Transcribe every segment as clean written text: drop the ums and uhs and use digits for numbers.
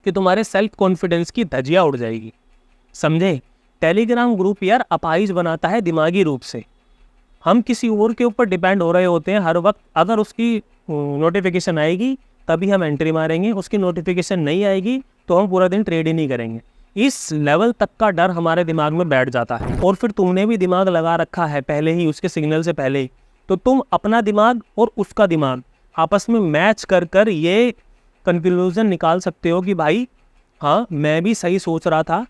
कि तुम्हारे self confidence की धज्जियाँ उड़ जाएगी, समझे। टेलीग्राम ग्रुप यार अपाहिज बनाता है दिमागी रूप से। हम किसी और के ऊपर डिपेंड हो रहे होते हैं हर वक्त। अगर उसकी नोटिफिकेशन आएगी तभी हम एंट्री मारेंगे, उसकी नोटिफिकेशन नहीं आएगी तो हम पूरा दिन ट्रेड ही नहीं करेंगे। इस लेवल तक का डर हमारे दिमाग में बैठ जाता है। और फिर तुमने भी दिमाग लगा रखा है पहले ही, उसके सिग्नल से पहले ही, तो तुम अपना दिमाग और उसका दिमाग आपस में मैच कर कर ये कंक्लूजन निकाल सकते हो कि भाई हाँ मैं भी सही सोच रहा था,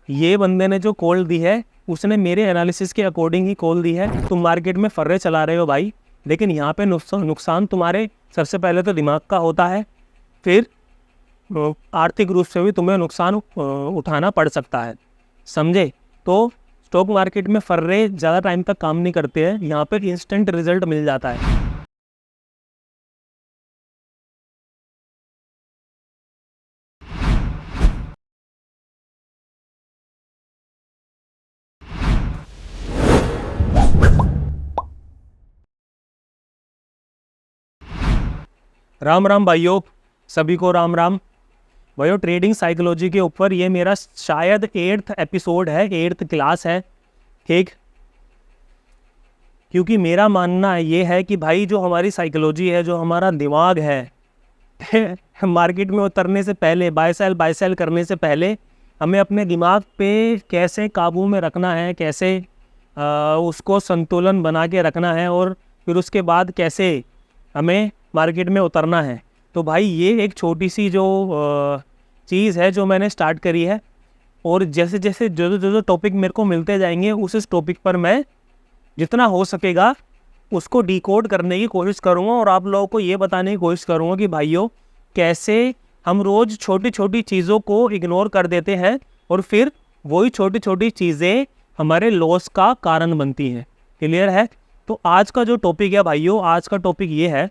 ये बंदे ने जो कॉल दी है उसने मेरे एनालिसिस के अकॉर्डिंग ही कॉल दी है। तुम मार्केट में फर्रे चला रहे हो भाई, लेकिन यहाँ पे नुकसान तुम्हारे सबसे पहले तो दिमाग का होता है, फिर आर्थिक रूप से भी तुम्हें नुकसान उठाना पड़ सकता है, समझे। तो स्टॉक मार्केट में फर्रे ज़्यादा टाइम तक काम नहीं करते हैं, यहाँ पे इंस्टेंट रिजल्ट मिल जाता है। राम राम भाइयों, सभी को राम राम भाइयों। ट्रेडिंग साइकोलॉजी के ऊपर ये मेरा शायद 8th एपिसोड है, 8th क्लास है, ठीक। क्योंकि मेरा मानना ये है कि भाई जो हमारी साइकोलॉजी है, जो हमारा दिमाग है मार्केट में उतरने से पहले, बाय सेल करने से पहले हमें अपने दिमाग पे कैसे काबू में रखना है, कैसे उसको संतुलन बना के रखना है, और फिर उसके बाद कैसे हमें मार्केट में उतरना है। तो भाई ये एक छोटी सी जो चीज़ है जो मैंने स्टार्ट करी है, और जैसे जैसे जो टॉपिक मेरे को मिलते जाएंगे उस टॉपिक पर मैं जितना हो सकेगा उसको डिकोड करने की कोशिश करूँगा, और आप लोगों को ये बताने की कोशिश करूँगा कि भाइयों कैसे हम रोज़ छोटी छोटी चीज़ों को इग्नोर कर देते हैं और फिर वही छोटी छोटी चीज़ें हमारे लॉस का कारण बनती हैं। क्लियर है। तो आज का जो टॉपिक है भाइयों, आज का टॉपिक ये है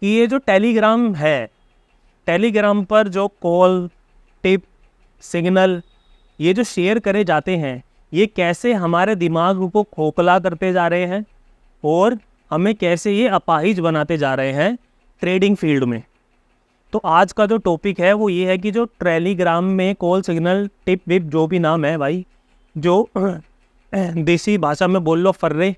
कि ये जो टेलीग्राम है, टेलीग्राम पर जो कॉल, टिप, सिग्नल ये जो शेयर करे जाते हैं, ये कैसे हमारे दिमाग को खोखला करते जा रहे हैं और हमें कैसे ये अपाहिज बनाते जा रहे हैं ट्रेडिंग फील्ड में। तो आज का जो टॉपिक है वो ये है कि जो टेलीग्राम में कॉल, सिग्नल, टिप विप जो भी नाम है भाई, जो देसी भाषा में बोल लो फर्रे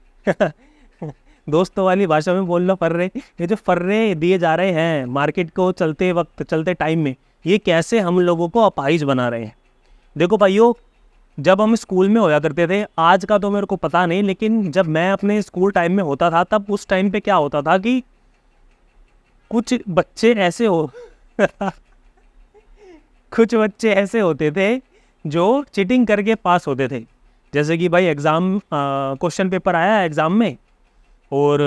दोस्तों वाली भाषा में बोल लो फर्रे, ये जो फर्रे दिए जा रहे हैं मार्केट को चलते वक्त, चलते टाइम में, ये कैसे हम लोगों को अपाहिज बना रहे हैं। देखो भाइयों, जब हम स्कूल में होया करते थे, आज का तो मेरे को पता नहीं, लेकिन जब मैं अपने स्कूल टाइम में होता था तब उस टाइम पे क्या होता था कि कुछ बच्चे ऐसे कुछ बच्चे ऐसे होते थे जो चीटिंग करके पास होते थे। जैसे कि भाई एग्ज़ाम, क्वेश्चन पेपर आया एग्ज़ाम में और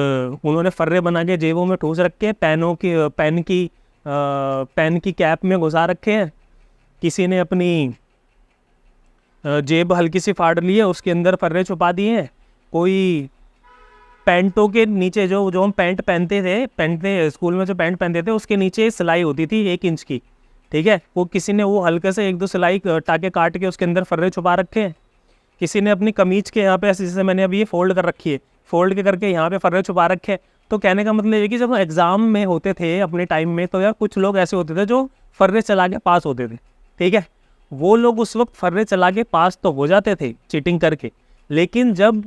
उन्होंने फर्रे बना के जेबों में ठूस रखे, पेन की कैप में घुसा रखे हैं। किसी ने अपनी जेब हल्की सी फाड़ ली है, उसके अंदर फर्रे छुपा दिए हैं। कोई पैंटों के नीचे जो हम पैंट पहनते स्कूल में जो पैंट पहनते थे उसके नीचे सिलाई होती थी 1 इंच की, ठीक है, वो किसी ने वो हल्के से 1-2 सिलाई टाके काट के उसके अंदर फर्रे छुपा रखे हैं। किसी ने अपनी कमीज के यहाँ पे, जैसे मैंने अभी ये फोल्ड कर रखी है, फोल्ड के करके यहाँ पे फर्रे छुपा रखे हैं। तो कहने का मतलब ये कि जब एग्ज़ाम में होते थे अपने टाइम में, तो यार कुछ लोग ऐसे होते थे जो फर्रे चला के पास होते थे, ठीक है। वो लोग उस वक्त फर्रे चला के पास तो हो जाते थे चीटिंग करके, लेकिन जब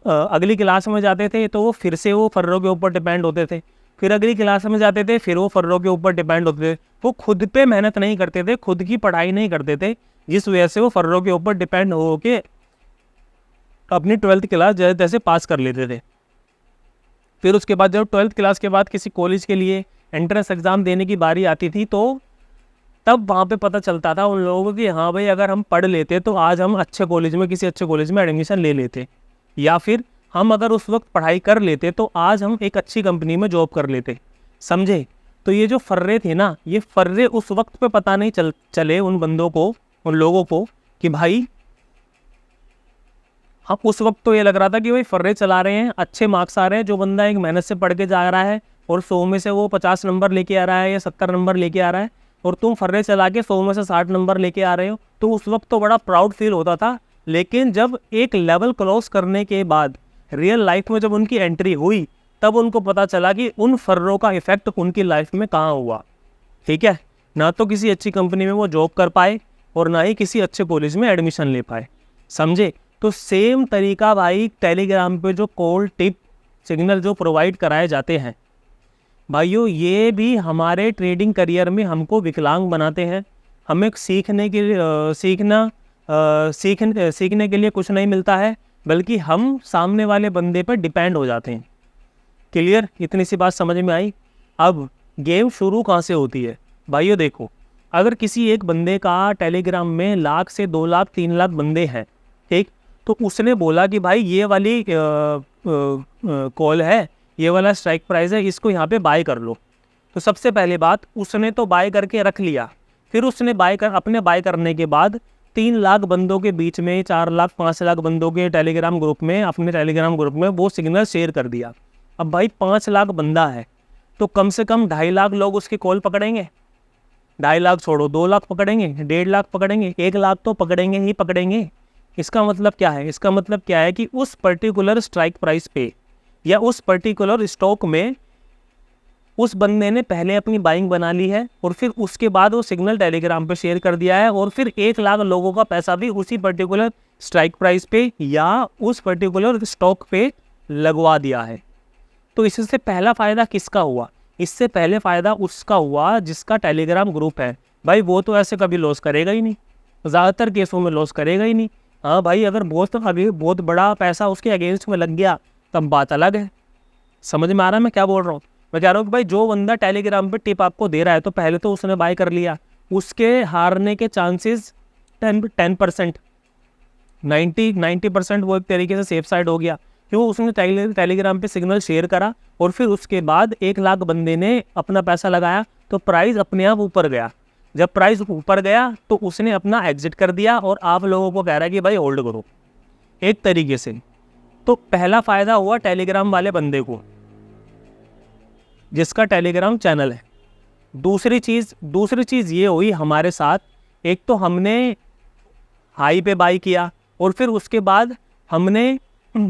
अगली क्लास में जाते थे तो वो फिर से वो फर्रों के ऊपर डिपेंड होते थे। फिर अगली क्लास में जाते थे, फिर वो फर्रों के ऊपर डिपेंड होते थे। वो खुद पे मेहनत नहीं करते थे, खुद की पढ़ाई नहीं करते थे, जिस वजह से वो फर्रों के ऊपर डिपेंड हो के अपनी 12th क्लास जैसे तैसे पास कर लेते थे। फिर उसके बाद जब 12th क्लास के बाद किसी कॉलेज के लिए एंट्रेंस एग्ज़ाम देने की बारी आती थी, तो तब वहाँ पे पता चलता था उन लोगों को कि हाँ भाई अगर हम पढ़ लेते तो आज हम अच्छे कॉलेज में, किसी अच्छे कॉलेज में एडमिशन ले लेते, या फिर हम अगर उस वक्त पढ़ाई कर लेते तो आज हम एक अच्छी कंपनी में जॉब कर लेते, समझे। तो ये जो फर्रे थे ना, ये फर्रे उस वक्त पे पता नहीं चले उन बंदों को, उन लोगों को, कि भाई हम उस वक्त तो ये लग रहा था कि भाई फर्रे चला रहे हैं, अच्छे मार्क्स आ रहे हैं, जो बंदा एक मेहनत से पढ़ के जा रहा है और 100 में से वो 50 नंबर लेके आ रहा है या 70 नंबर लेके आ रहा है, और तुम फर्रे चला के 100 में से 60 नंबर लेके आ रहे हो, तो उस वक्त तो बड़ा प्राउड फील होता था। लेकिन जब एक लेवल क्रॉस करने के बाद रियल लाइफ में जब उनकी एंट्री हुई, तब उनको पता चला कि उन फर्रों का इफेक्ट उनकी लाइफ में कहाँ हुआ, ठीक है। ना तो किसी अच्छी कंपनी में वो जॉब कर पाए और ना ही किसी अच्छे कॉलेज में एडमिशन ले पाए, समझे। तो सेम तरीका भाई टेलीग्राम पे जो कॉल टिप सिग्नल जो प्रोवाइड कराए जाते हैं भाइयों, ये भी हमारे ट्रेडिंग करियर में हमको विकलांग बनाते हैं। हमें सीखने के लिए कुछ नहीं मिलता है, बल्कि हम सामने वाले बंदे पर डिपेंड हो जाते हैं। क्लियर, इतनी सी बात समझ में आई। अब गेम शुरू कहाँ से होती है भाइयों, देखो, अगर किसी एक बंदे का टेलीग्राम में 1 लाख से 2 लाख 3 लाख बंदे हैं, ठीक, तो उसने बोला कि भाई ये वाली कॉल है, ये वाला स्ट्राइक प्राइस है, इसको यहाँ पे बाय कर लो। तो सबसे पहले बात, उसने तो बाय करके रख लिया, फिर उसने अपने बाय करने के बाद 3 लाख बंदों के बीच में, 4 लाख 5 लाख बंदों के टेलीग्राम ग्रुप में, अपने टेलीग्राम ग्रुप में वो सिग्नल शेयर कर दिया। अब भाई 5 लाख बंदा है तो कम से कम 2.5 लाख लोग उसकी कॉल पकड़ेंगे। 2.5 लाख छोड़ो, 2 लाख पकड़ेंगे, 1.5 लाख पकड़ेंगे, 1 लाख तो पकड़ेंगे ही पकड़ेंगे। इसका मतलब क्या है? इसका मतलब क्या है कि उस पर्टिकुलर स्ट्राइक प्राइस पे या उस पर्टिकुलर स्टॉक में उस बंदे ने पहले अपनी बाइंग बना ली है और फिर उसके बाद वो सिग्नल टेलीग्राम पे शेयर कर दिया है और फिर 1 लाख लोगों का पैसा भी उसी पर्टिकुलर स्ट्राइक प्राइस पे या उस पर्टिकुलर स्टॉक पे लगवा दिया है। तो इससे पहला फ़ायदा किसका हुआ? इससे पहले फ़ायदा उसका हुआ जिसका टेलीग्राम ग्रुप है। भाई वो तो ऐसे कभी लॉस करेगा ही नहीं, ज़्यादातर केसों में लॉस करेगा ही नहीं। हाँ भाई, अगर बहुत बड़ा पैसा उसके अगेंस्ट में लग गया तब बात अलग है। समझ में आ रहा है मैं क्या बोल रहा हूँ? मैं कह रहा हूँ कि भाई जो बंदा टेलीग्राम पे टिप आपको दे रहा है तो पहले तो उसने बाय कर लिया, उसके हारने के चांसेस 10%, 90% वो एक तरीके से सेफ साइड हो गया। क्यों? उसने टेलीग्राम पे सिग्नल शेयर करा और फिर उसके बाद 1 लाख बंदे ने अपना पैसा लगाया तो प्राइस अपने आप ऊपर गया। जब प्राइस ऊपर गया तो उसने अपना एग्जिट कर दिया और आप लोगों को कह रहा है कि भाई होल्ड करो एक तरीके से। तो पहला फ़ायदा हुआ टेलीग्राम वाले बंदे को जिसका टेलीग्राम चैनल है। दूसरी चीज़ ये हुई हमारे साथ, एक तो हमने हाई पे बाई किया और फिर उसके बाद हमने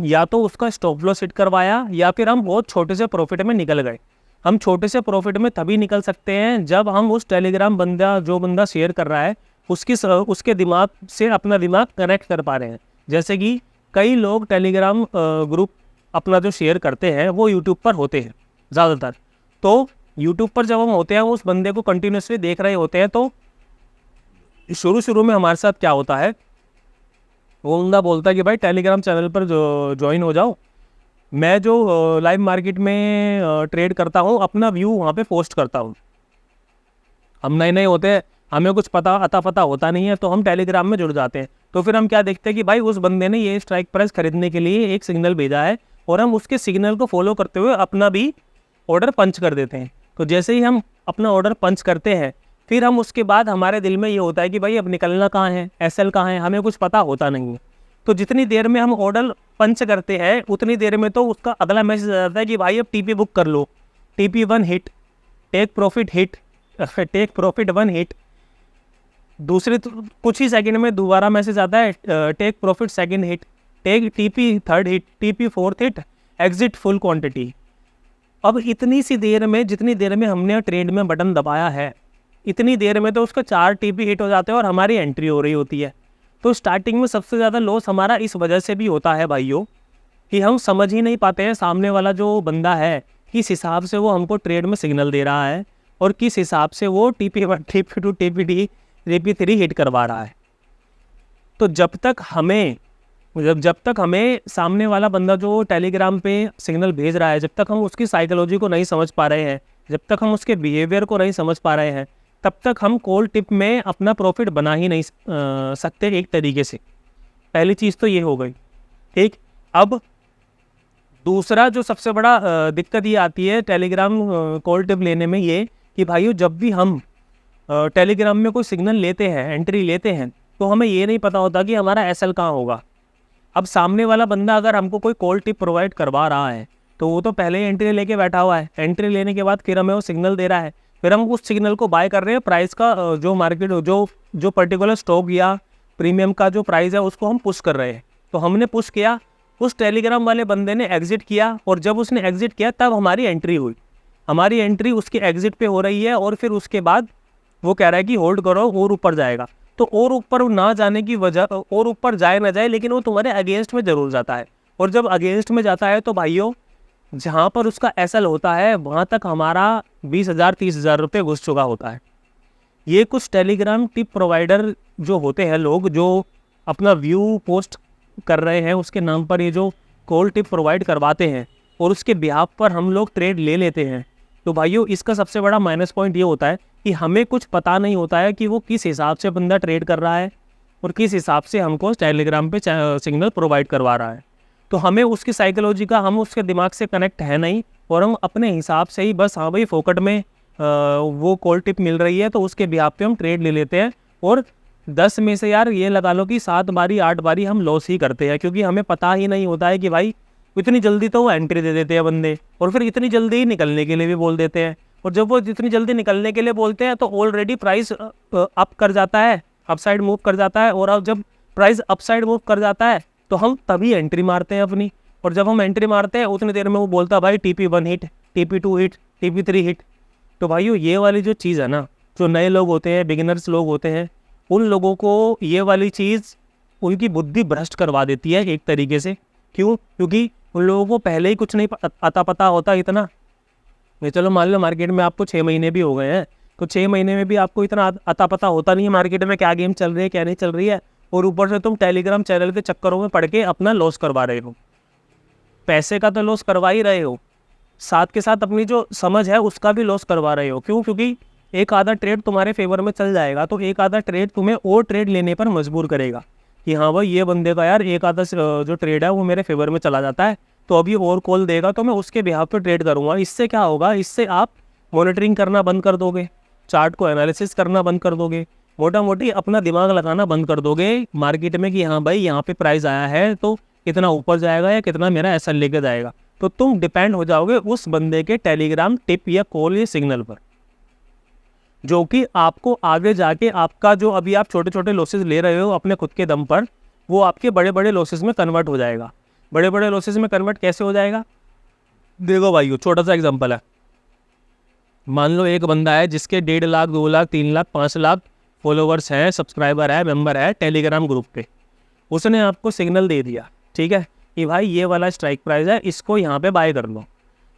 या तो उसका स्टॉप लॉस हिट करवाया या फिर हम बहुत छोटे से प्रॉफिट में निकल गए। हम छोटे से प्रॉफिट में तभी निकल सकते हैं जब हम उस टेलीग्राम जो बंदा शेयर कर रहा है उसके दिमाग से अपना दिमाग कनेक्ट कर पा रहे हैं। जैसे कि कई लोग टेलीग्राम ग्रुप अपना जो शेयर करते हैं वो यूट्यूब पर होते हैं ज़्यादातर। तो यूट्यूब पर जब हम होते हैं उस बंदे को कंटिन्यूसली देख रहे होते हैं, तो शुरू में हमारे साथ क्या होता है, वो बंदा बोलता है कि भाई टेलीग्राम चैनल पर ज्वाइन हो जाओ, मैं जो लाइव मार्केट में ट्रेड करता हूँ अपना व्यू वहाँ पे पोस्ट करता हूँ। हम नए होते हैं, हमें कुछ पता होता नहीं है, तो हम टेलीग्राम में जुड़ जाते हैं। तो फिर हम क्या देखते हैं कि भाई उस बंदे ने ये स्ट्राइक प्राइस खरीदने के लिए एक सिग्नल भेजा है और हम उसके सिग्नल को फॉलो करते हुए अपना भी ऑर्डर पंच कर देते हैं। तो जैसे ही हम अपना ऑर्डर पंच करते हैं फिर हम उसके बाद हमारे दिल में ये होता है कि भाई अब निकलना कहाँ है, एसएल कहाँ है, हमें कुछ पता होता नहीं है। तो जितनी देर में हम ऑर्डर पंच करते हैं उतनी देर में तो उसका अगला मैसेज आ जाता है कि भाई अब टीपी बुक कर लो, TP 1 hit, take profit 1 hit. दूसरे कुछ ही सेकंड में दोबारा मैसेज आता है take profit 2nd hit, take TP 3rd hit, TP 4th hit, exit full quantity. अब इतनी सी देर में, जितनी देर में हमने ट्रेड में बटन दबाया है इतनी देर में तो उसका 4 टीपी हिट हो जाते हैं और हमारी एंट्री हो रही होती है। तो स्टार्टिंग में सबसे ज़्यादा लॉस हमारा इस वजह से भी होता है भाइयों कि हम समझ ही नहीं पाते हैं सामने वाला जो बंदा है किस हिसाब से वो हमको ट्रेड में सिग्नल दे रहा है और किस हिसाब से वो टीपी 1, टीपी 2, टीपी 3 हिट करवा रहा है। तो जब तक हमें सामने वाला बंदा जो टेलीग्राम पे सिग्नल भेज रहा है, जब तक हम उसकी साइकोलॉजी को नहीं समझ पा रहे हैं, जब तक हम उसके बिहेवियर को नहीं समझ पा रहे हैं, तब तक हम कॉल टिप में अपना प्रॉफिट बना ही नहीं सकते एक तरीके से। पहली चीज़ तो ये हो गई, ठीक। अब दूसरा जो सबसे बड़ा दिक्कत ये आती है टेलीग्राम कॉल टिप लेने में, ये कि भाइयों जब भी हम टेलीग्राम में कोई सिग्नल लेते हैं, एंट्री लेते हैं, तो हमें ये नहीं पता होता कि हमारा एसएल कहाँ होगा। अब सामने वाला बंदा अगर हमको कोई कॉल टिप प्रोवाइड करवा रहा है तो वो तो पहले ही एंट्री लेके बैठा हुआ है, एंट्री लेने के बाद फिर हमें वो सिग्नल दे रहा है, फिर हम उस सिग्नल को बाय कर रहे हैं। प्राइस का जो मार्केट जो पर्टिकुलर स्टॉक या प्रीमियम का जो प्राइस है उसको हम पुश कर रहे हैं। तो हमने पुश किया, उस टेलीग्राम वाले बंदे ने एग्जिट किया और जब उसने एग्जिट किया तब हमारी एंट्री हुई। हमारी एंट्री उसके एग्जिट पे हो रही है और फिर उसके बाद वो कह रहा है कि होल्ड करो और ऊपर जाएगा, तो और ऊपर ना जाने की वजह, और ऊपर जाए ना जाए, लेकिन वो तुम्हारे अगेंस्ट में जरूर जाता है। और जब अगेंस्ट में जाता है तो भाइयों जहाँ पर उसका एसएल होता है वहाँ तक हमारा 20,000 30,000 रुपये घुस चुका होता है। ये कुछ टेलीग्राम टिप प्रोवाइडर जो होते हैं लोग, जो अपना व्यू पोस्ट कर रहे हैं उसके नाम पर ये जो कॉल टिप प्रोवाइड करवाते हैं और उसके बिहाफ पर हम लोग ट्रेड ले लेते हैं, तो भाइयों इसका सबसे बड़ा माइनस पॉइंट ये होता है कि हमें कुछ पता नहीं होता है कि वो किस हिसाब से बंदा ट्रेड कर रहा है और किस हिसाब से हमको टेलीग्राम पे सिग्नल प्रोवाइड करवा रहा है। तो हमें उसकी साइकोलॉजी का, हम उसके दिमाग से कनेक्ट है नहीं, और हम अपने हिसाब से ही बस हाँ भाई फोकट में वो कॉल टिप मिल रही है तो उसके बिहाफ पे हम ट्रेड ले लेते हैं। और 10 में से यार ये लगा लो कि 7 बारी 8 बारी हम लॉस ही करते हैं, क्योंकि हमें पता ही नहीं होता है कि भाई इतनी जल्दी तो वो एंट्री दे देते हैं बंदे, और फिर इतनी जल्दी ही निकलने के लिए भी बोल देते हैं। और जब वो जितनी जल्दी निकलने के लिए बोलते हैं तो ऑलरेडी प्राइस अप कर जाता है, अपसाइड मूव कर जाता है। और अब जब प्राइस अपसाइड मूव कर जाता है तो हम तभी एंट्री मारते हैं अपनी, और जब हम एंट्री मारते हैं उतनी देर में वो बोलता है भाई TP1 hit, TP2 hit, TP3 hit. तो भाइयों ये वाली जो चीज़ है ना, जो नए लोग होते हैं, बिगिनर्स लोग होते हैं, उन लोगों को ये वाली चीज़ उनकी बुद्धि भ्रष्ट करवा देती है एक तरीके से। क्यों? क्योंकि उन लोगों को पहले ही कुछ नहीं अता पता होता इतना। चलो मान लो मार्केट में आपको 6 महीने भी हो गए हैं, तो 6 महीने में भी आपको इतना अता पता होता नहीं है मार्केट में क्या गेम चल रही है क्या नहीं चल रही है, और ऊपर से तुम टेलीग्राम चैनल के चक्करों में पड़ के अपना लॉस करवा रहे हो। पैसे का तो लॉस करवा ही रहे हो, साथ के साथ अपनी जो समझ है उसका भी लॉस करवा रहे हो। क्यों? क्योंकि एक आधा ट्रेड तुम्हारे फेवर में चल जाएगा तो एक आधा ट्रेड तुम्हें और ट्रेड लेने पर मजबूर करेगा कि हाँ भाई ये बंदे का यार एक आधा जो ट्रेड है वो मेरे फेवर में चला जाता है, तो अभी और कॉल देगा तो मैं उसके बिहाफ पे ट्रेड करूँगा। इससे क्या होगा? इससे आप मॉनिटरिंग करना बंद कर दोगे, चार्ट को एनालिसिस करना बंद कर दोगे, मोटा मोटी अपना दिमाग लगाना बंद कर दोगे मार्केट में कि हाँ भाई यहाँ पे प्राइस आया है तो कितना ऊपर जाएगा या कितना मेरा एसएल लेके जाएगा। तो तुम डिपेंड हो जाओगे उस बंदे के टेलीग्राम टिप या कॉल या सिग्नल पर, जो कि आपको आगे जाके आपका जो अभी आप छोटे छोटे लॉसेस ले रहे हो अपने खुद के दम पर, वो आपके बड़े बड़े लॉसेस में कन्वर्ट हो जाएगा। बड़े बड़े लॉसेस में कन्वर्ट कैसे हो जाएगा? देखो भाइयों छोटा सा एग्जांपल है। मान लो एक बंदा है जिसके 1.5 लाख 2 लाख 3 लाख 5 लाख फॉलोवर्स हैं, सब्सक्राइबर है, मेंबर है टेलीग्राम ग्रुप पे। उसने आपको सिग्नल दे दिया, ठीक है, कि भाई ये वाला स्ट्राइक प्राइस है, इसको यहाँ पे बाय कर लो।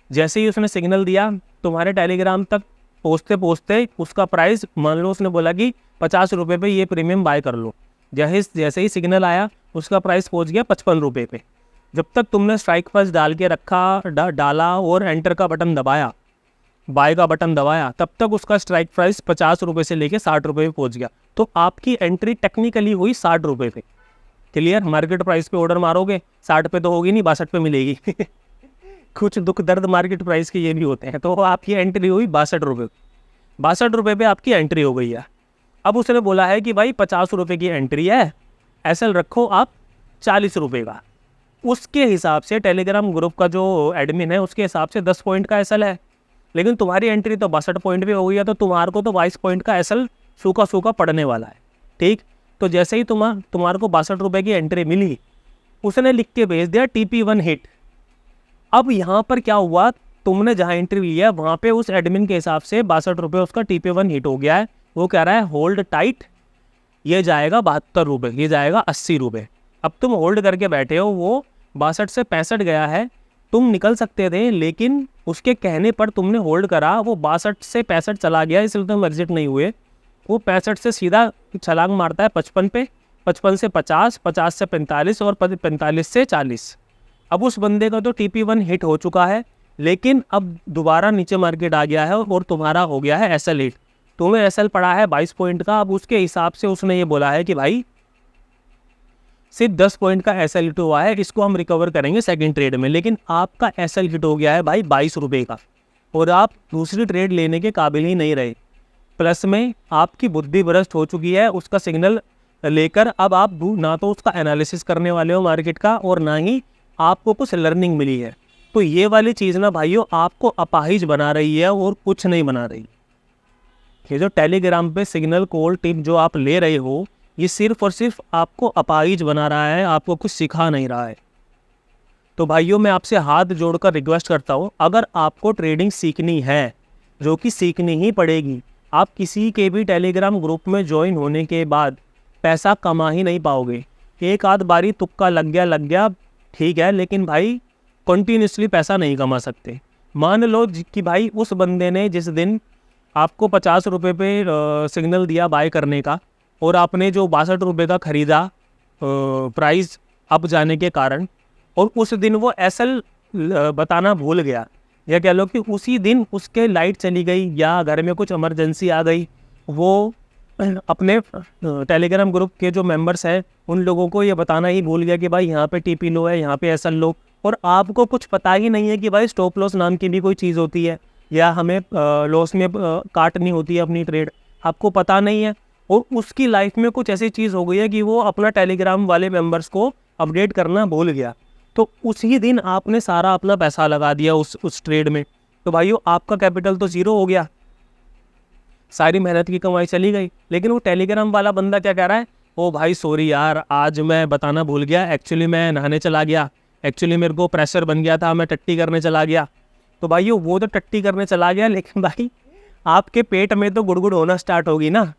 जैसे ही उसने सिग्नल दिया तुम्हारे टेलीग्राम तक पहुँचते पहुँचते उसका प्राइस, मान लो उसने बोला कि 50 रुपये पे ये प्रीमियम बाय कर लो। जैसे ही सिग्नल आया उसका प्राइस पहुँच गया 55 रुपये पे। जब तक तुमने स्ट्राइक प्राइस डाल के रखा, डाला और एंटर का बटन दबाया, बाय का बटन दबाया, तब तक उसका स्ट्राइक प्राइस 50 रुपये से लेके 60 रुपये पे पहुँच गया। तो आपकी एंट्री टेक्निकली हुई 60 रुपये पे। क्लियर? मार्केट प्राइस पे ऑर्डर मारोगे 60 पे तो होगी नहीं, 62 पे मिलेगी कुछ दुख दर्द मार्केट प्राइस के ये भी होते हैं। तो आपकी एंट्री हुई 62 रुपये, 62 रुपये पे आपकी एंट्री हो गई है। अब उसने बोला है कि भाई 50 रुपये की एंट्री है, एसएल रखो आप 40 रुपये का। उसके हिसाब से टेलीग्राम ग्रुप का जो एडमिन है उसके हिसाब से 10 पॉइंट का एसएल है, लेकिन तुम्हारी एंट्री तो 62 पॉइंट पे हो गई है, तो तुम्हारे को तो 22 पॉइंट का एसएल सूखा सूखा पड़ने वाला है। ठीक, तो जैसे ही तुम्हारे को 62 रुपये की एंट्री मिली, उसने लिख के भेज दिया TP1 हिट। अब यहाँ पर क्या हुआ, तुमने जहाँ एंट्री लिया वहाँ पे उस एडमिन के हिसाब से 62 रुपये उसका TP1 हिट हो गया है। वो कह रहा है होल्ड टाइट, ये जाएगा 72 रुपये, ये जाएगा 80 रुपये। अब तुम होल्ड करके बैठे हो, वो 62 से 65 गया है, तुम निकल सकते थे, लेकिन उसके कहने पर तुमने होल्ड करा, वो 62 से 65 चला गया, इसलिए तुम एग्जिट नहीं हुए। वो 65 से सीधा छलांग मारता है 55 पे, 55 से 50, 50 से 45 और 45 से 40। अब उस बंदे का तो TP1 हिट हो चुका है, लेकिन अब दोबारा नीचे मार्केट आ गया है और तुम्हारा हो गया है एसएल हिट। तुम्हें एसएल पड़ा है 22 पॉइंट का। अब उसके हिसाब से उसने ये बोला है कि भाई सिर्फ 10 पॉइंट का एसएल हिट हुआ है, इसको हम रिकवर करेंगे सेकंड ट्रेड में, लेकिन आपका एसएल हिट हो गया है भाई 22 रुपये का, और आप दूसरी ट्रेड लेने के काबिल ही नहीं रहे। प्लस में आपकी बुद्धि भ्रष्ट हो चुकी है उसका सिग्नल लेकर। अब आप ना तो उसका एनालिसिस करने वाले हो मार्केट का, और ना ही आपको कुछ लर्निंग मिली है। तो ये वाली चीज़ ना भाइयों आपको अपाहिज बना रही है और कुछ नहीं बना रही। ये जो टेलीग्राम पे सिग्नल कॉल टिप जो आप ले रहे हो, ये सिर्फ और सिर्फ आपको अपाहिज बना रहा है, आपको कुछ सिखा नहीं रहा है। तो भाइयों मैं आपसे हाथ जोड़कर रिक्वेस्ट करता हूँ, अगर आपको ट्रेडिंग सीखनी है, जो कि सीखनी ही पड़ेगी, आप किसी के भी टेलीग्राम ग्रुप में ज्वाइन होने के बाद पैसा कमा ही नहीं पाओगे। एक आध बारी तुक्का लग गया ठीक है, लेकिन भाई कंटिन्यूसली पैसा नहीं कमा सकते। मान लो कि भाई उस बंदे ने जिस दिन आपको 50 रुपये पे सिग्नल दिया बाय करने का, और आपने जो 62 रुपये का ख़रीदा प्राइस अप जाने के कारण, और उस दिन वो एसएल बताना भूल गया, या कह लो कि उसी दिन उसके लाइट चली गई या घर में कुछ इमरजेंसी आ गई, वो अपने टेलीग्राम ग्रुप के जो मेंबर्स हैं उन लोगों को ये बताना ही भूल गया कि भाई यहाँ पे टीपी लो है, यहाँ पे एसएल लो, और आपको कुछ पता ही नहीं है कि भाई स्टॉप लॉस नाम की भी कोई चीज़ होती है, या हमें लॉस में काटनी होती है अपनी ट्रेड, आपको पता नहीं है। और उसकी लाइफ में कुछ ऐसी चीज़ हो गई है कि वो अपना टेलीग्राम वाले मेंबर्स को अपडेट करना भूल गया, तो उसी दिन आपने सारा अपना पैसा लगा दिया उस ट्रेड में, तो भाइयों आपका कैपिटल तो ज़ीरो हो गया, सारी मेहनत की कमाई चली गई। लेकिन वो टेलीग्राम वाला बंदा क्या कह रहा है, ओ भाई सॉरी यार, आज मैं बताना भूल गया, एक्चुअली मैं नहाने चला गया, एक्चुअली मेरे को प्रेशर बन गया था, मैं टट्टी करने चला गया। तो भाइयों वो तो टट्टी करने चला गया, लेकिन भाई आपके पेट में तो गुड़गुड़ होना स्टार्ट होगी ना,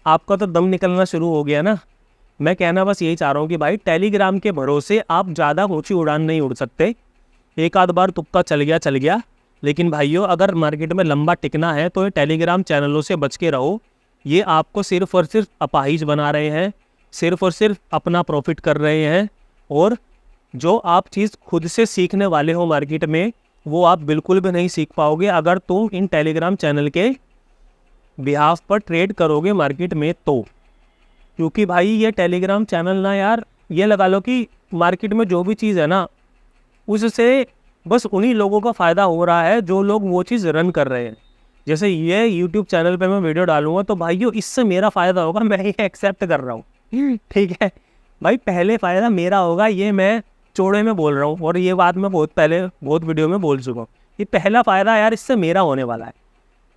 आपका तो दम निकलना शुरू हो गया ना। मैं कहना बस यही चाह रहा हूँ कि भाई टेलीग्राम के भरोसे आप ज़्यादा ऊंची उड़ान नहीं उड़ सकते। एक आध बार तुक्का चल गया, लेकिन भाइयों अगर मार्केट में लंबा टिकना है तो ये टेलीग्राम चैनलों से बच के रहो। ये आपको सिर्फ और सिर्फ अपाहिज बना रहे हैं, सिर्फ और सिर्फ अपना प्रॉफिट कर रहे हैं, और जो आप चीज़ खुद से सीखने वाले हो मार्केट में वो आप बिल्कुल भी नहीं सीख पाओगे अगर तुम इन टेलीग्राम चैनल के बिहाफ पर ट्रेड करोगे मार्केट में तो। क्योंकि भाई ये टेलीग्राम चैनल ना यार, ये लगा लो कि मार्केट में जो भी चीज़ है ना उससे बस उन्हीं लोगों का फ़ायदा हो रहा है जो लोग वो चीज़ रन कर रहे हैं। जैसे ये यूट्यूब चैनल पे मैं वीडियो डालूंगा तो भाइयों इससे मेरा फ़ायदा होगा, मैं ये एक्सेप्ट कर रहा हूँ, ठीक है भाई, पहले फ़ायदा मेरा होगा, ये मैं चौड़े में बोल रहा हूँ, और ये बात मैं बहुत वीडियो में बोल चुका हूँ। ये पहला फ़ायदा यार इससे मेरा होने वाला है,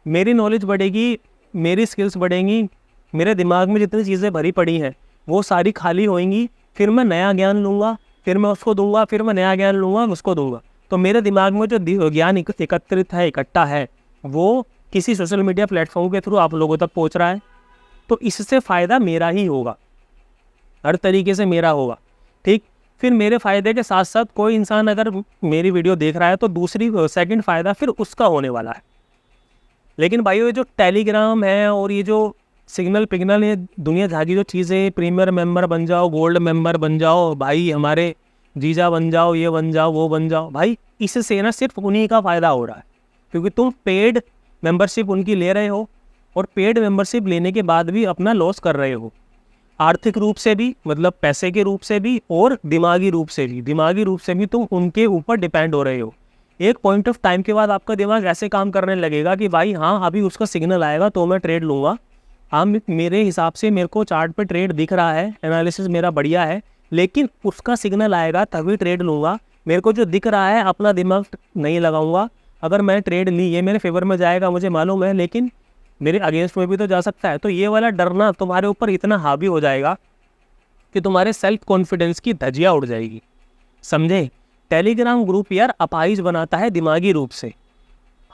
मेरी नॉलेज बढ़ेगी, मेरी स्किल्स बढ़ेंगी, मेरे दिमाग में जितनी चीज़ें भरी पड़ी हैं वो सारी खाली होएंगी, फिर मैं नया ज्ञान लूँगा, फिर मैं उसको दूंगा, फिर मैं नया ज्ञान लूँगा, उसको दूंगा। तो मेरे दिमाग में जो ज्ञान एकत्रित है, इकट्ठा है, वो किसी सोशल मीडिया प्लेटफॉर्म के थ्रू आप लोगों तक पहुँच रहा है, तो इससे फ़ायदा मेरा ही होगा, हर तरीके से मेरा होगा, ठीक। फिर मेरे फ़ायदे के साथ साथ कोई इंसान अगर मेरी वीडियो देख रहा है तो सेकंड फ़ायदा फिर उसका होने वाला है। लेकिन भाई ये जो टेलीग्राम है और ये जो सिग्नल पिग्नल, ये दुनिया झागी जो चीज़ें, प्रीमियर मेंबर बन जाओ, गोल्ड मेंबर बन जाओ, भाई हमारे जीजा बन जाओ, ये बन जाओ, वो बन जाओ, भाई इससे ना सिर्फ उन्हीं का फ़ायदा हो रहा है, क्योंकि तुम पेड मेंबरशिप उनकी ले रहे हो, और पेड मेंबरशिप लेने के बाद भी अपना लॉस कर रहे हो, आर्थिक रूप से भी, मतलब पैसे के रूप से भी, और दिमागी रूप से भी। दिमागी रूप से भी तुम उनके ऊपर डिपेंड हो रहे हो। एक पॉइंट ऑफ टाइम के बाद आपका दिमाग ऐसे काम करने लगेगा कि भाई हाँ अभी उसका सिग्नल आएगा तो मैं ट्रेड लूँगा, हाँ मेरे हिसाब से मेरे को चार्ट पे ट्रेड दिख रहा है, एनालिसिस मेरा बढ़िया है, लेकिन उसका सिग्नल आएगा तभी ट्रेड लूँगा, मेरे को जो दिख रहा है अपना दिमाग नहीं लगाऊंगा। अगर मैं ट्रेड ली ये मेरे फेवर में जाएगा मुझे मालूम है, लेकिन मेरे अगेंस्ट में भी तो जा सकता है। तो ये वाला डरना तुम्हारे ऊपर इतना हावी हो जाएगा कि तुम्हारे सेल्फ कॉन्फिडेंस की धज्जियाँ उड़ जाएगी, समझे। टेलीग्राम ग्रुप यार अपाहिज बनाता है दिमागी रूप से।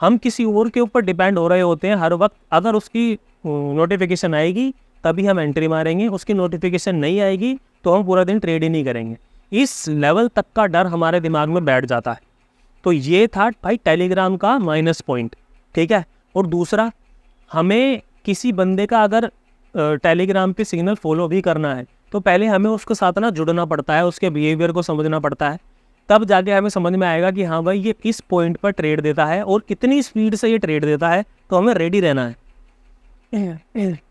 हम किसी और के ऊपर डिपेंड हो रहे होते हैं हर वक्त। अगर उसकी नोटिफिकेशन आएगी तभी हम एंट्री मारेंगे, उसकी नोटिफिकेशन नहीं आएगी तो हम पूरा दिन ट्रेड ही नहीं करेंगे। इस लेवल तक का डर हमारे दिमाग में बैठ जाता है। तो ये था भाई टेलीग्राम का माइनस पॉइंट, ठीक है। और दूसरा, हमें किसी बंदे का अगर टेलीग्राम पे सिग्नल फॉलो भी करना है तो पहले हमें उसके साथ ना जुड़ना पड़ता है, उसके बिहेवियर को समझना पड़ता है, तब जाके हमें समझ में आएगा कि हाँ भाई ये इस पॉइंट पर ट्रेड देता है और कितनी स्पीड से ये ट्रेड देता है, तो हमें रेडी रहना है।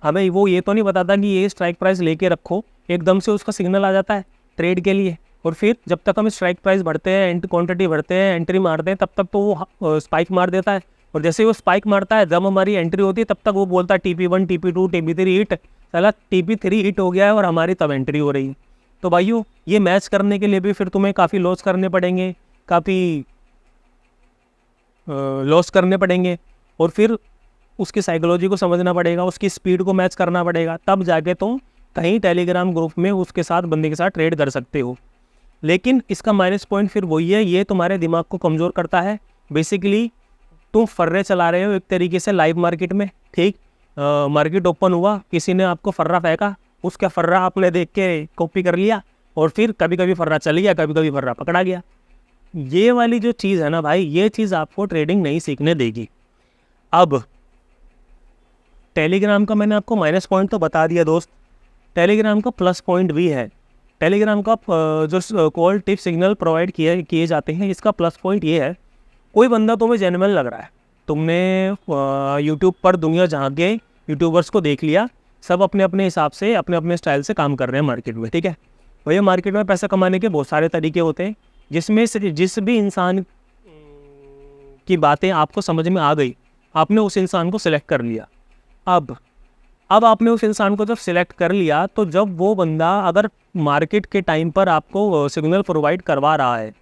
हमें वो ये तो नहीं बताता कि ये स्ट्राइक प्राइस लेके रखो, एकदम से उसका सिग्नल आ जाता है ट्रेड के लिए, और फिर जब तक हम स्ट्राइक प्राइस बढ़ते हैं, क्वांटिटी बढ़ते हैं, एंट्री मारते हैं, तब तक तो वो स्पाइक मार देता है। और जैसे वो स्पाइक मारता है, जब हमारी एंट्री होती है तब तक वो बोलता है TP1 TP2 TP3 हिट, साला TP3 हिट हो गया है और हमारी तब एंट्री हो रही है। तो भाइयों ये मैच करने के लिए भी फिर तुम्हें काफ़ी लॉस करने पड़ेंगे, काफ़ी लॉस करने पड़ेंगे, और फिर उसकी साइकोलॉजी को समझना पड़ेगा, उसकी स्पीड को मैच करना पड़ेगा, तब जाके तुम कहीं टेलीग्राम ग्रुप में उसके साथ बंदे के साथ ट्रेड कर सकते हो। लेकिन इसका माइनस पॉइंट फिर वही है, ये तुम्हारे दिमाग को कमज़ोर करता है। बेसिकली तुम फर्रे चला रहे हो एक तरीके से लाइव मार्केट में, ठीक, मार्केट ओपन हुआ, किसी ने आपको फर्रा फेंका, उसका फर्रा आपने देख के कॉपी कर लिया और फिर कभी कभी फर्रा चल गया, कभी कभी फर्रा पकड़ा गया। ये वाली जो चीज़ है ना भाई, ये चीज़ आपको ट्रेडिंग नहीं सीखने देगी। अब टेलीग्राम का मैंने आपको माइनस पॉइंट तो बता दिया दोस्त, टेलीग्राम का प्लस पॉइंट भी है। टेलीग्राम का जो कॉल टिप सिग्नल प्रोवाइड किए जाते हैं, इसका प्लस पॉइंट ये है, कोई बंदा तुम्हें जेन्युइन लग रहा है, तुमने यूट्यूब पर दुनिया जहाँ के यूट्यूबर्स को देख लिया, सब अपने अपने हिसाब से अपने अपने स्टाइल से काम कर रहे हैं मार्केट में, ठीक है। भैया मार्केट में पैसा कमाने के बहुत सारे तरीके होते हैं, जिसमें से जिस भी इंसान की बातें आपको समझ में आ गई, आपने उस इंसान को सिलेक्ट कर लिया। अब आपने उस इंसान को जब सिलेक्ट कर लिया, तो जब वो बंदा अगर मार्केट के टाइम पर आपको सिग्नल प्रोवाइड करवा रहा है,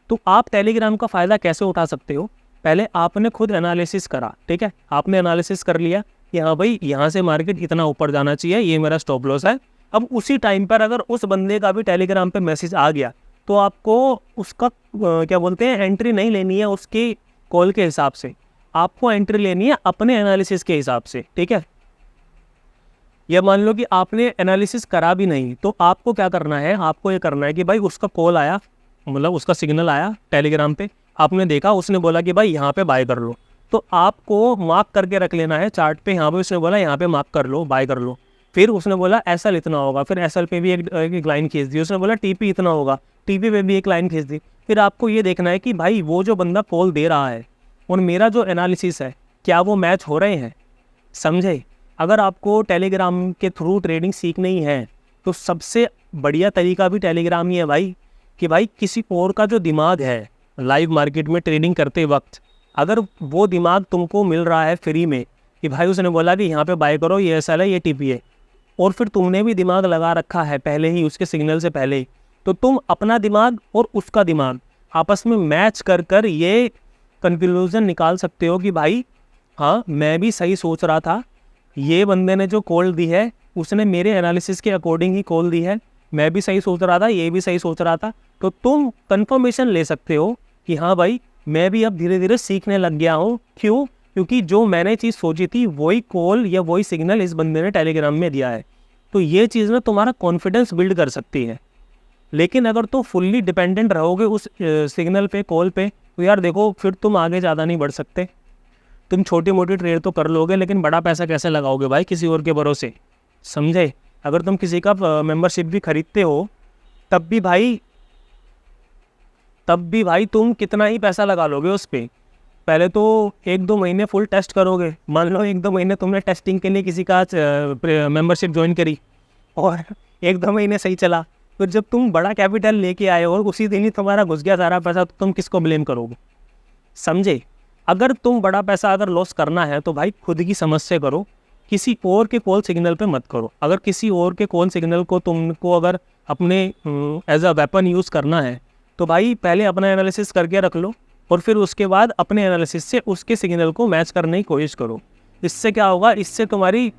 तो आप टेलीग्राम का फ़ायदा कैसे उठा सकते हो। पहले आपने खुद एनालिसिस करा, ठीक है, आपने एनालिसिस कर लिया कि हाँ भाई यहाँ से मार्केट इतना ऊपर जाना चाहिए, ये मेरा स्टॉप लॉस है। अब उसी टाइम पर अगर उस बंदे का भी टेलीग्राम पे मैसेज आ गया, तो आपको उसका क्या बोलते हैं, एंट्री नहीं लेनी है उसकी कॉल के हिसाब से, आपको एंट्री लेनी है अपने एनालिसिस के हिसाब से, ठीक है। या मान लो कि आपने एनालिसिस करा भी नहीं, तो आपको क्या करना है, आपको ये करना है कि भाई उसका कॉल आया, मतलब उसका सिग्नल आया टेलीग्राम पे, आपने देखा, उसने बोला कि भाई यहाँ पे बाय कर लो, तो आपको मार्क करके रख लेना है चार्ट पे, यहाँ पे उसने बोला यहाँ पे मार्क कर लो, बाय कर लो। फिर उसने बोला एसएल इतना होगा, फिर एसएल पे भी एक लाइन खींच दी, उसने बोला टीपी इतना होगा, टीपी पे भी एक लाइन खींच दी। फिर आपको ये देखना है कि भाई वो जो बंदा कॉल दे रहा है और मेरा जो एनालिसिस है, क्या वो मैच हो रहे हैं, समझे। अगर आपको टेलीग्राम के थ्रू ट्रेडिंग सीखनी है, तो सबसे बढ़िया तरीका भी टेलीग्राम ही है भाई, कि भाई किसी और का जो दिमाग है लाइव मार्केट में ट्रेडिंग करते वक्त, अगर वो दिमाग तुमको मिल रहा है फ्री में, कि भाई उसने बोला कि यहाँ पे बाय करो, ये एसएल है, ये टीपी है, और फिर तुमने भी दिमाग लगा रखा है पहले ही उसके सिग्नल से पहले, तो तुम अपना दिमाग और उसका दिमाग आपस में मैच कर कर ये कंक्लूजन निकाल सकते हो कि भाई हाँ मैं भी सही सोच रहा था, ये बंदे ने जो कॉल दी है उसने मेरे एनालिसिस के अकॉर्डिंग ही कॉल दी है, मैं भी सही सोच रहा था, ये भी सही सोच रहा था। तो तुम कंफर्मेशन ले सकते हो कि हाँ भाई मैं भी अब धीरे धीरे सीखने लग गया हूँ। क्यों? क्योंकि जो मैंने चीज़ सोची थी वही कॉल या वही सिग्नल इस बंदे ने टेलीग्राम में दिया है। तो ये चीज़ ना तुम्हारा कॉन्फिडेंस बिल्ड कर सकती है। लेकिन अगर तुम फुल्ली डिपेंडेंट रहोगे उस सिग्नल पे, कॉल पे, तो यार देखो फिर तुम आगे ज़्यादा नहीं बढ़ सकते। तुम छोटी मोटी ट्रेड तो कर लोगे, लेकिन बड़ा पैसा कैसे लगाओगे भाई किसी और के भरोसे, समझे। अगर तुम किसी का मेंबरशिप भी खरीदते हो, तब भी भाई तुम कितना ही पैसा लगा लोगे उस पर। पहले तो 1-2 महीने फुल टेस्ट करोगे। मान लो 1-2 महीने तुमने टेस्टिंग के लिए किसी का मेंबरशिप ज्वाइन करी और 1-2 महीने सही चला, फिर जब तुम बड़ा कैपिटल लेके आए और उसी दिन ही तुम्हारा घुस गया सारा पैसा, तो तुम किसको ब्लेम करोगे, समझे। अगर तुम बड़ा पैसा अगर लॉस करना है तो भाई खुद की समझ से करो, किसी और के कॉल सिग्नल पे मत करो। अगर किसी और के कॉल सिग्नल को तुमको अगर अपने एज अ वेपन यूज़ करना है, तो भाई पहले अपना एनालिसिस करके रख लो और फिर उसके बाद अपने एनालिसिस से उसके सिग्नल को मैच करने की कोशिश करो। इससे क्या होगा, इससे तुम्हारी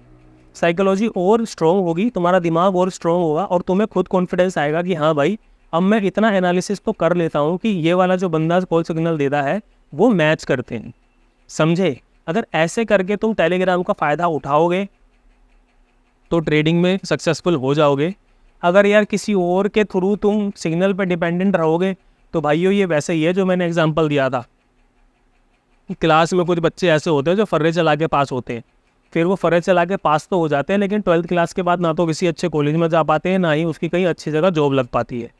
साइकोलॉजी और स्ट्रॉन्ग होगी, तुम्हारा दिमाग और स्ट्रॉन्ग होगा और तुम्हें खुद कॉन्फिडेंस आएगा कि हाँ भाई अब मैं इतना एनालिसिस तो कर लेता हूँ कि ये वाला जो बंदा कॉल सिग्नल देता है वो मैच करते हैं, समझे। अगर ऐसे करके तुम टेलीग्राम का फ़ायदा उठाओगे तो ट्रेडिंग में सक्सेसफुल हो जाओगे। अगर यार किसी और के थ्रू तुम सिग्नल पे डिपेंडेंट रहोगे, तो भाइयों ये वैसे ही है जो मैंने एग्जांपल दिया था। क्लास में कुछ बच्चे ऐसे होते हैं जो फर्रे चला के पास होते हैं, फिर वो फर्रे चला के पास तो हो जाते हैं, लेकिन 12th क्लास के बाद ना तो किसी अच्छे कॉलेज में जा पाते हैं, ना ही उसकी कहीं अच्छी जगह जॉब लग पाती है।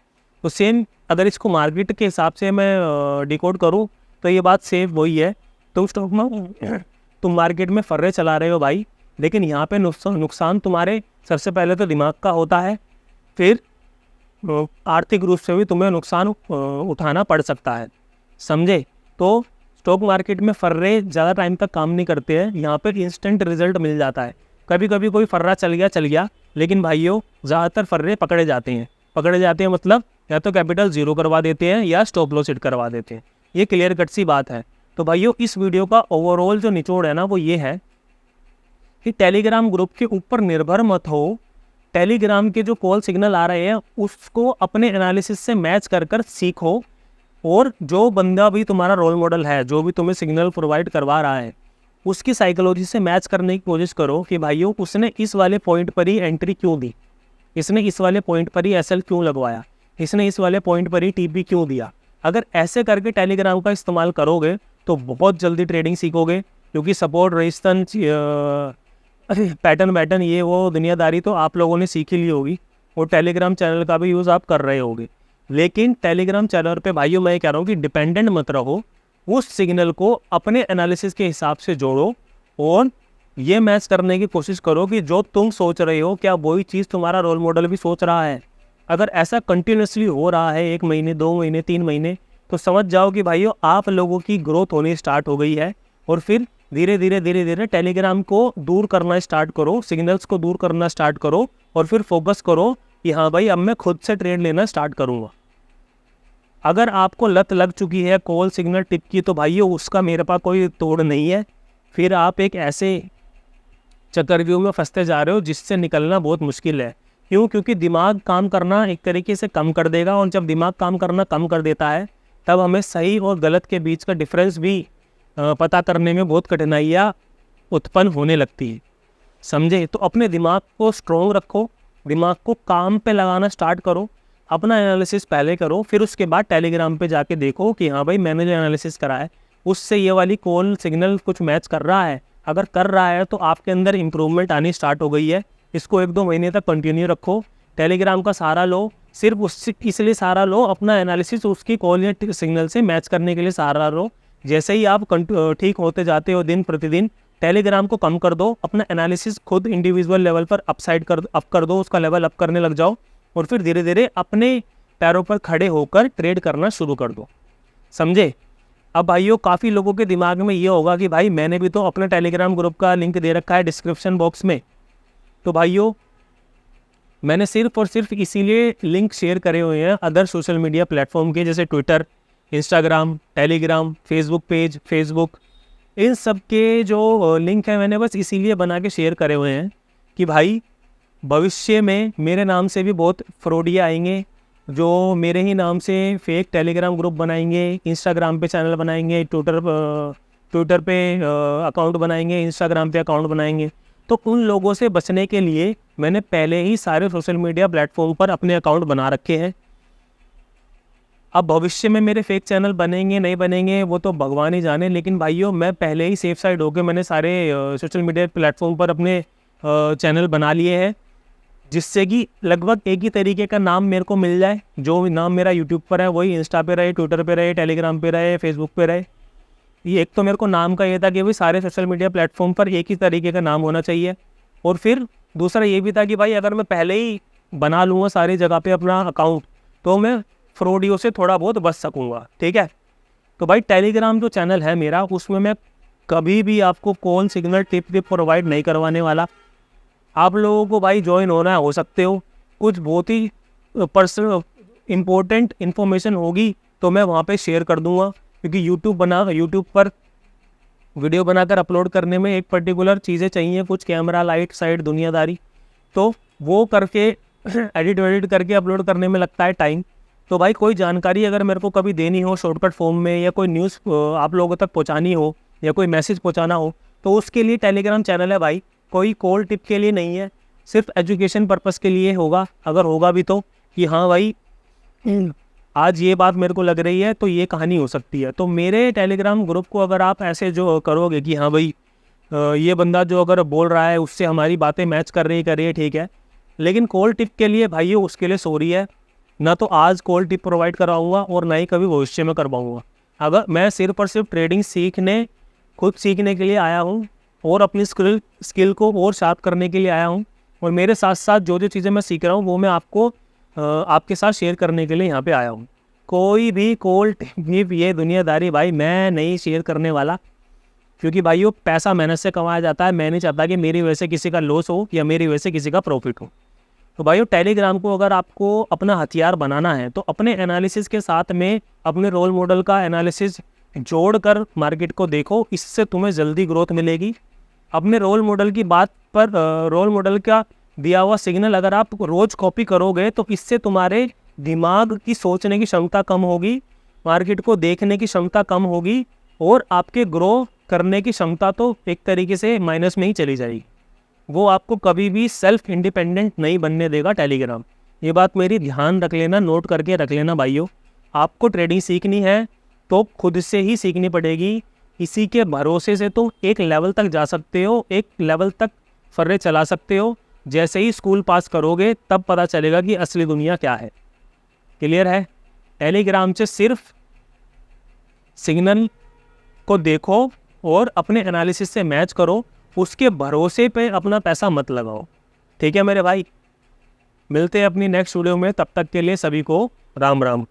तो सेम अगर इसको मार्केट के हिसाब से मैं डिकोड करूँ तो ये बात सेफ वही है। तुम स्टॉक में तुम मार्केट में फर्रे चला रहे हो भाई, लेकिन यहाँ पे नुकसान तुम्हारे सबसे पहले तो दिमाग का होता है, फिर आर्थिक रूप से भी तुम्हें नुकसान उठाना पड़ सकता है, समझे। तो स्टॉक मार्केट में फर्रे ज़्यादा टाइम तक काम नहीं करते हैं, यहाँ पर इंस्टेंट रिजल्ट मिल जाता है। कभी कभी कोई फर्रा चल गया, लेकिन भाइयों ज़्यादातर फर्रे पकड़े जाते हैं मतलब या तो कैपिटल ज़ीरो करवा देते हैं या स्टॉप लॉस हिट करवा देते हैं। ये क्लियर कट सी बात है। तो भाइयों इस वीडियो का ओवरऑल जो निचोड़ है ना वो ये है कि टेलीग्राम ग्रुप के ऊपर निर्भर मत हो। टेलीग्राम के जो कॉल सिग्नल आ रहे हैं उसको अपने एनालिसिस से मैच कर कर सीखो, और जो बंदा भी तुम्हारा रोल मॉडल है, जो भी तुम्हें सिग्नल प्रोवाइड करवा रहा है, उसकी साइकोलॉजी से मैच करने की कोशिश करो कि भाइयों उसने इस वाले पॉइंट पर ही एंट्री क्यों दी, इसने इस वाले पॉइंट पर ही एसएल क्यों लगवाया, इसने इस वाले पॉइंट पर ही टीपी क्यों दिया। अगर ऐसे करके टेलीग्राम का इस्तेमाल करोगे तो बहुत जल्दी ट्रेडिंग सीखोगे, क्योंकि सपोर्ट रेजिस्टेंस पैटर्न ये वो दुनियादारी तो आप लोगों ने सीख ही ली होगी, और टेलीग्राम चैनल का भी यूज़ आप कर रहे होगे। लेकिन टेलीग्राम चैनल पे भाइयों मैं कह रहा हूँ कि डिपेंडेंट मत रहो, उस सिग्नल को अपने एनालिसिस के हिसाब से जोड़ो और ये मैच करने की कोशिश करो कि जो तुम सोच रहे हो क्या वही चीज़ तुम्हारा रोल मॉडल भी सोच रहा है। अगर ऐसा कंटिन्यूसली हो रहा है 1 महीने 2 महीने 3 महीने, तो समझ जाओ कि भाइयों आप लोगों की ग्रोथ होनी स्टार्ट हो गई है। और फिर धीरे धीरे टेलीग्राम को दूर करना स्टार्ट करो, सिग्नल्स को दूर करना स्टार्ट करो, और फिर फोकस करो कि हाँ भाई अब मैं खुद से ट्रेड लेना स्टार्ट करूँगा। अगर आपको लत लग चुकी है कॉल सिग्नल टिप की, तो भाइयों उसका मेरे पास कोई तोड़ नहीं है। फिर आप एक ऐसे चक्रव्यूह में फंसते जा रहे हो जिससे निकलना बहुत मुश्किल है। क्यों? क्योंकि दिमाग काम करना एक तरीके से कम कर देगा, और जब दिमाग काम करना कम कर देता है तब हमें सही और गलत के बीच का डिफरेंस भी पता करने में बहुत कठिनाइयाँ उत्पन्न होने लगती है, समझे। तो अपने दिमाग को स्ट्रॉन्ग रखो, दिमाग को काम पे लगाना स्टार्ट करो, अपना एनालिसिस पहले करो, फिर उसके बाद टेलीग्राम पे जाके देखो कि हाँ भाई मैंने जो एनालिसिस करा है उससे ये वाली कॉल सिग्नल कुछ मैच कर रहा है। अगर कर रहा है तो आपके अंदर इम्प्रूवमेंट आनी स्टार्ट हो गई है। इसको 1-2 महीने तक कंटिन्यू रखो, टेलीग्राम का सहारा लो, सिर्फ उससे इसलिए सहारा लो, अपना एनालिसिस उसकी कॉल या सिग्नल से मैच करने के लिए सहारा लो। जैसे ही आप ठीक होते जाते हो दिन प्रतिदिन, टेलीग्राम को कम कर दो, अपना एनालिसिस खुद इंडिविजुअल लेवल पर अप कर दो, उसका लेवल अप करने लग जाओ, और फिर धीरे धीरे अपने पैरों पर खड़े होकर ट्रेड करना शुरू कर दो, समझे। अब भाइयों काफ़ी लोगों के दिमाग में ये होगा कि भाई मैंने भी तो अपने टेलीग्राम ग्रुप का लिंक दे रखा है डिस्क्रिप्शन बॉक्स में। तो भाइयों मैंने सिर्फ और सिर्फ इसीलिए लिंक शेयर करे हुए हैं अदर सोशल मीडिया प्लेटफॉर्म के, जैसे Twitter, Instagram, Telegram, Facebook page, Facebook, इन सब के जो लिंक है मैंने बस इसीलिए बना के शेयर करे हुए हैं कि भाई भविष्य में मेरे नाम से भी बहुत फ्रॉडिया आएंगे, जो मेरे ही नाम से फेक टेलीग्राम ग्रुप बनाएंगे, इंस्टाग्राम पे चैनल बनाएंगे, ट्विटर पे अकाउंट बनाएंगे, इंस्टाग्राम पे अकाउंट बनाएंगे। तो उन लोगों से बचने के लिए मैंने पहले ही सारे सोशल मीडिया प्लेटफॉर्म पर अपने अकाउंट बना रखे हैं। अब भविष्य में मेरे फेक चैनल बनेंगे नहीं बनेंगे वो तो भगवान ही जाने, लेकिन भाइयों मैं पहले ही सेफ साइड होकर मैंने सारे सोशल मीडिया प्लेटफॉर्म पर अपने चैनल बना लिए हैं, जिससे कि लगभग एक ही तरीके का नाम मेरे को मिल जाए। जो नाम मेरा यूट्यूब पर है वही इंस्टा पे रहे, ट्विटर पे रहे, टेलीग्राम पे रहे, फेसबुक पे रहे। ये एक तो मेरे को नाम का ये था कि भाई सारे सोशल मीडिया प्लेटफॉर्म पर एक ही तरीके का नाम होना चाहिए, और फिर दूसरा ये भी था कि भाई अगर मैं पहले ही बना लूँगा सारी जगह पे अपना अकाउंट तो मैं फ्रॉडियों से थोड़ा बहुत बच सकूँगा, ठीक है। तो भाई टेलीग्राम जो चैनल है मेरा, उसमें मैं कभी भी आपको कॉल सिग्नल टिप प्रोवाइड नहीं करवाने वाला। आप लोगों को भाई ज्वाइन होना है हो सकते हो, कुछ बहुत ही पर्सनल इम्पोर्टेंट इन्फॉर्मेशन होगी तो मैं वहाँ पे शेयर कर दूँगा, क्योंकि यूट्यूब पर वीडियो बनाकर अपलोड करने में एक पर्टिकुलर चीज़ें चाहिए, कुछ कैमरा, लाइट, साइड, दुनियादारी, तो वो करके एडिट करके अपलोड करने में लगता है टाइम। तो भाई कोई जानकारी अगर मेरे को कभी देनी हो शॉर्टकट फॉर्म में, या कोई न्यूज़ आप लोगों तक पहुँचानी हो, या कोई मैसेज पहुँचाना हो, तो उसके लिए टेलीग्राम चैनल है भाई। कोई कॉल टिप के लिए नहीं है, सिर्फ एजुकेशन पर्पस के लिए होगा, अगर होगा भी तो कि हाँ भाई आज ये बात मेरे को लग रही है तो ये कहानी हो सकती है। तो मेरे टेलीग्राम ग्रुप को अगर आप ऐसे जो करोगे कि हाँ भाई ये बंदा जो अगर बोल रहा है उससे हमारी बातें मैच कर रही है, ठीक है, लेकिन कॉल टिप के लिए भाई उसके लिए सॉरी है, ना तो आज कॉल टिप प्रोवाइड कराऊंगा और ना ही कभी भविष्य में करवाऊंगा। अगर मैं सिर्फ और सिर्फ ट्रेडिंग खुद सीखने के लिए आया हूँ और अपनी स्किल को और शार्प करने के लिए आया हूँ, और मेरे साथ साथ जो जो चीज़ें मैं सीख रहा हूँ वो मैं आपके साथ शेयर करने के लिए यहाँ पे आया हूँ। कोई भी कॉल टिप ये दुनियादारी भाई मैं नहीं शेयर करने वाला, क्योंकि भाई वो पैसा मेहनत से कमाया जाता है। मैं नहीं चाहता कि मेरी वजह से किसी का लॉस हो या मेरी वजह से किसी का प्रॉफिट हो। तो भाई टेलीग्राम को अगर आपको अपना हथियार बनाना है तो अपने एनालिसिस के साथ में अपने रोल मॉडल का एनालिसिस जोड़कर मार्केट को देखो, इससे तुम्हें जल्दी ग्रोथ मिलेगी। अपने रोल मॉडल की बात पर रोल मॉडल का दिया हुआ सिग्नल अगर आप रोज़ कॉपी करोगे तो इससे तुम्हारे दिमाग की सोचने की क्षमता कम होगी, मार्केट को देखने की क्षमता कम होगी, और आपके करने की क्षमता तो एक तरीके से माइनस में ही चली जाएगी। वो आपको कभी भी सेल्फ इंडिपेंडेंट नहीं बनने देगा टेलीग्राम। ये बात मेरी ध्यान रख लेना, नोट करके रख लेना भाइयों। आपको ट्रेडिंग सीखनी है तो खुद से ही सीखनी पड़ेगी। इसी के भरोसे से तुम एक लेवल तक जा सकते हो, एक लेवल तक फर्रे चला सकते हो। जैसे ही स्कूल पास करोगे तब पता चलेगा कि असली दुनिया क्या है। क्लियर है? टेलीग्राम से सिर्फ सिग्नल को देखो और अपने एनालिसिस से मैच करो, उसके भरोसे पे अपना पैसा मत लगाओ। ठीक है मेरे भाई, मिलते हैं अपनी नेक्स्ट वीडियो में। तब तक के लिए सभी को राम राम।